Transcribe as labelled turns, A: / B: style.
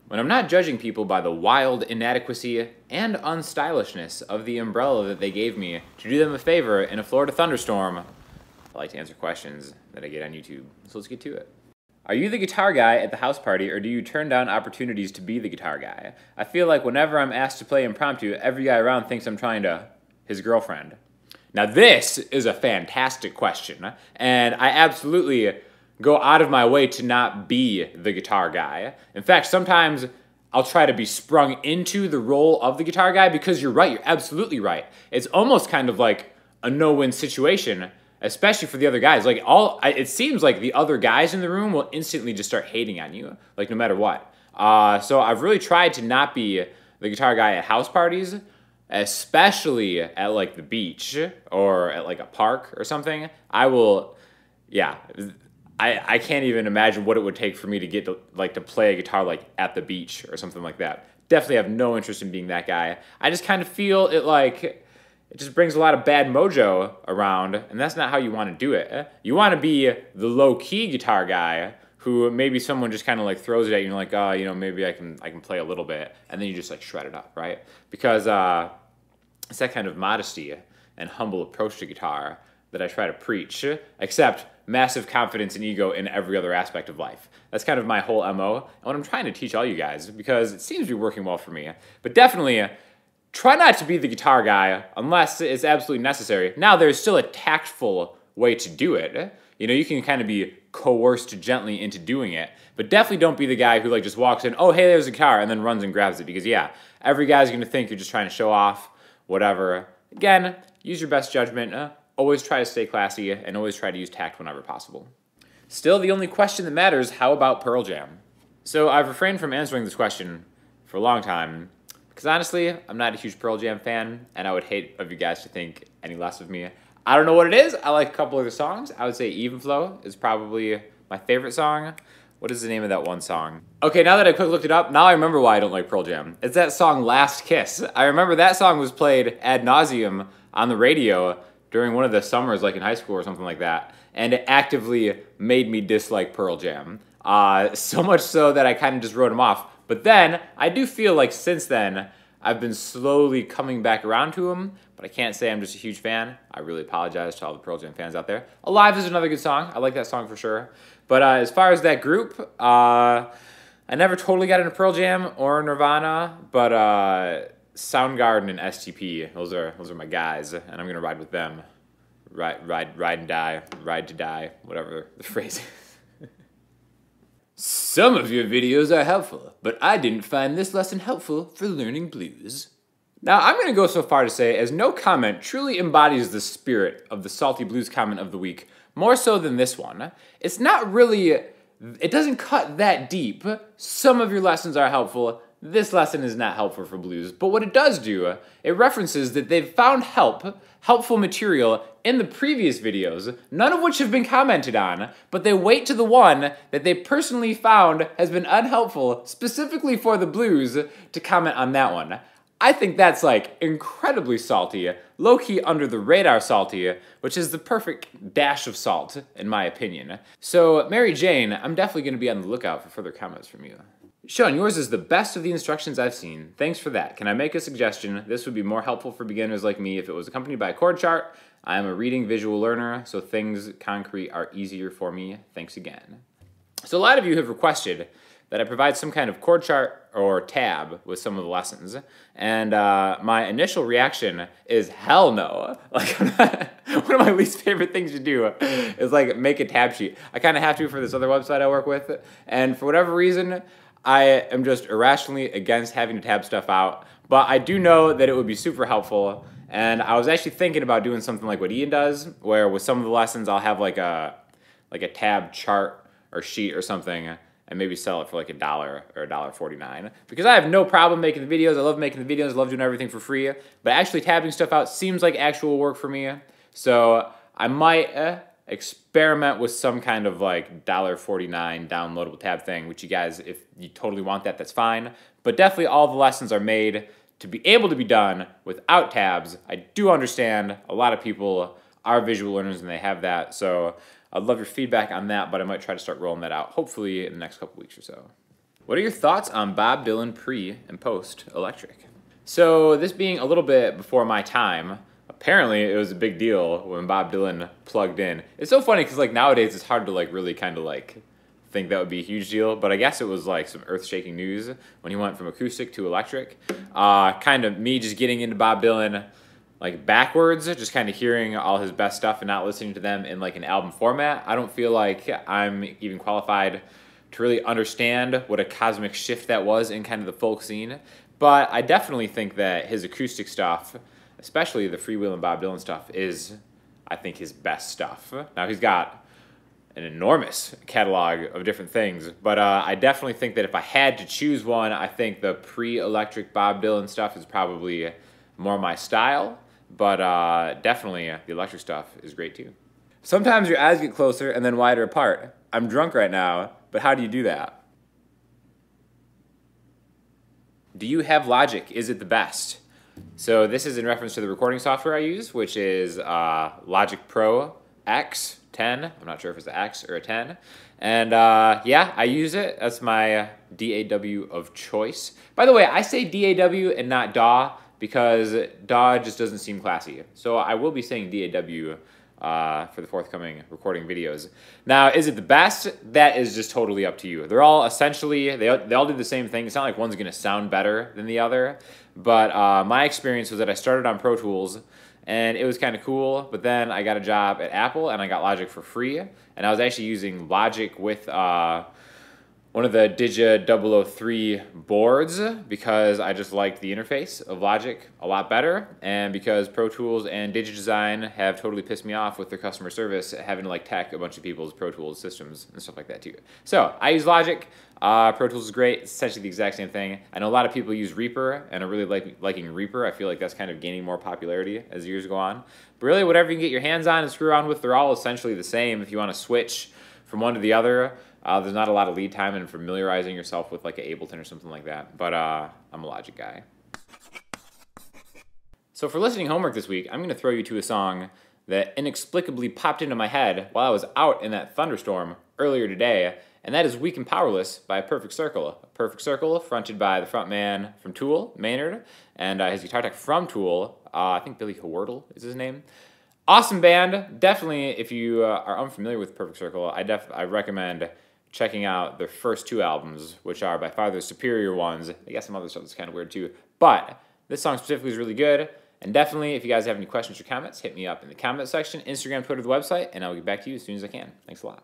A: when I'm not judging people by the wild inadequacy and unstylishness of the umbrella that they gave me to do them a favor in a Florida thunderstorm, I like to answer questions that I get on YouTube. So let's get to it. Are you the guitar guy at the house party, or do you turn down opportunities to be the guitar guy? I feel like whenever I'm asked to play impromptu, every guy around thinks I'm trying to his girlfriend. Now this is a fantastic question, and I absolutely go out of my way to not be the guitar guy. In fact, sometimes I'll try to be sprung into the role of the guitar guy because you're right, you're absolutely right. It's almost kind of like a no-win situation, especially for the other guys. Like it seems like the other guys in the room will instantly just start hating on you, like no matter what. So I've really tried to not be the guitar guy at house parties, especially at like the beach or at like a park or something. I can't even imagine what it would take for me to get to play a guitar like at the beach or something like that. Definitely have no interest in being that guy. I just kind of feel it just brings a lot of bad mojo around, and that's not how you want to do it. You want to be the low-key guitar guy who maybe someone just kind of like throws it at you and you're like, oh, you know, maybe I can play a little bit, and then you just like shred it up, right? Because it's that kind of modesty and humble approach to guitar that I try to preach, except massive confidence and ego in every other aspect of life. That's kind of my whole MO, and what I'm trying to teach all you guys, because it seems to be working well for me. But definitely, try not to be the guitar guy unless it's absolutely necessary. Now, there's still a tactful way to do it. You know, you can kind of be coerced gently into doing it, but definitely don't be the guy who like just walks in, oh, hey, there's a guitar, and then runs and grabs it, because yeah, every guy's gonna think you're just trying to show off, whatever. Again, use your best judgment. Always try to stay classy, and always try to use tact whenever possible. Still, the only question that matters, how about Pearl Jam? So I've refrained from answering this question for a long time, because honestly, I'm not a huge Pearl Jam fan, and I would hate of you guys to think any less of me. I don't know what it is. I like a couple of the songs. I would say Even Flow is probably my favorite song. What is the name of that one song? Okay, now that I quick looked it up, now I remember why I don't like Pearl Jam. It's that song Last Kiss. I remember that song was played ad nauseum on the radio during one of the summers, like in high school or something like that, and it actively made me dislike Pearl Jam. So much so that I kind of just wrote them off. But then, I do feel like since then, I've been slowly coming back around to them, but I can't say I'm just a huge fan. I really apologize to all the Pearl Jam fans out there. Alive is another good song. I like that song for sure. But as far as that group, I never totally got into Pearl Jam or Nirvana, but Soundgarden and STP, those are my guys, and I'm gonna ride with them. Ride and die, ride to die, whatever the phrase is. Some of your videos are helpful, but I didn't find this lesson helpful for learning blues. Now, I'm gonna go so far to say, as no comment truly embodies the spirit of the Salty Blues comment of the week, more so than this one. It's not really, it doesn't cut that deep. Some of your lessons are helpful. This lesson is not helpful for blues, but what it does do, it references that they've found helpful material in the previous videos, none of which have been commented on, but they wait to the one that they personally found has been unhelpful specifically for the blues to comment on that one. I think that's like incredibly salty, low-key under the radar salty, which is the perfect dash of salt, in my opinion. So, Mary Jane, I'm definitely going to be on the lookout for further comments from you. Sean, yours is the best of the instructions I've seen. Thanks for that. Can I make a suggestion? This would be more helpful for beginners like me if it was accompanied by a chord chart. I am a reading visual learner, so things concrete are easier for me. Thanks again. So a lot of you have requested that I provide some kind of chord chart or tab with some of the lessons, and my initial reaction is hell no. Like, one of my least favorite things to do is like make a tab sheet. I kind of have to for this other website I work with, and for whatever reason, I am just irrationally against having to tab stuff out, but I do know that it would be super helpful, and I was actually thinking about doing something like what Ian does, where with some of the lessons I'll have like a tab chart or sheet or something, and maybe sell it for like $1 or $1.49. Because I have no problem making the videos, I love making the videos, I love doing everything for free, but actually tabbing stuff out seems like actual work for me, so I might experiment with some kind of like $1.49 downloadable tab thing, which you guys, if you totally want that, that's fine. But definitely all the lessons are made to be able to be done without tabs. I do understand a lot of people are visual learners and they have that, so I'd love your feedback on that, but I might try to start rolling that out, hopefully in the next couple weeks or so. What are your thoughts on Bob Dylan pre and post electric? So this being a little bit before my time, apparently it was a big deal when Bob Dylan plugged in. It's so funny because like nowadays it's hard to like really kind of like think that would be a huge deal, but I guess it was like some earth-shaking news when he went from acoustic to electric. Kind of me just getting into Bob Dylan like backwards, just kind of hearing all his best stuff and not listening to them in like an album format. I don't feel like I'm even qualified to really understand what a cosmic shift that was in kind of the folk scene. But I definitely think that his acoustic stuff, especially the freewheeling Bob Dylan stuff, is, I think, his best stuff. Now, he's got an enormous catalog of different things, but I definitely think that if I had to choose one, I think the pre-electric Bob Dylan stuff is probably more my style, but definitely the electric stuff is great too. Sometimes your eyes get closer and then wider apart. I'm drunk right now, but how do you do that? Do you have Logic? Is it the best? So this is in reference to the recording software I use, which is Logic Pro X 10. I'm not sure if it's an X or a 10. And yeah, I use it. That's my DAW of choice. By the way, I say DAW and not DAW because DAW just doesn't seem classy. So I will be saying DAW for the forthcoming recording videos. Now, is it the best? That is just totally up to you. They're all essentially, they all do the same thing. It's not like one's going to sound better than the other, but my experience was that I started on Pro Tools, and it was kind of cool, but then I got a job at Apple, and I got Logic for free, and I was actually using Logic with one of the Digi 003 boards because I just liked the interface of Logic a lot better, and because Pro Tools and DigiDesign have totally pissed me off with their customer service, having to like tech a bunch of people's Pro Tools systems and stuff like that too. So I use Logic. Pro Tools is great. It's essentially the exact same thing. I know a lot of people use Reaper and are really liking Reaper. I feel like that's kind of gaining more popularity as years go on. But really, whatever you can get your hands on and screw around with, they're all essentially the same. If you want to switch from one to the other, there's not a lot of lead time in familiarizing yourself with like an Ableton or something like that. But I'm a Logic guy. So for listening homework this week, I'm going to throw you to a song that inexplicably popped into my head while I was out in that thunderstorm earlier today, and that is Weak and Powerless by Perfect Circle. Perfect Circle, fronted by the frontman from Tool, Maynard, and his guitar tech from Tool, I think Billy Howardle is his name. Awesome band. Definitely, if you are unfamiliar with Perfect Circle, I recommend checking out their first two albums, which are by far their superior ones. They got some other stuff that's kind of weird too, but this song specifically is really good. And definitely, if you guys have any questions or comments, hit me up in the comment section, Instagram, Twitter, the website, and I'll get back to you as soon as I can. Thanks a lot.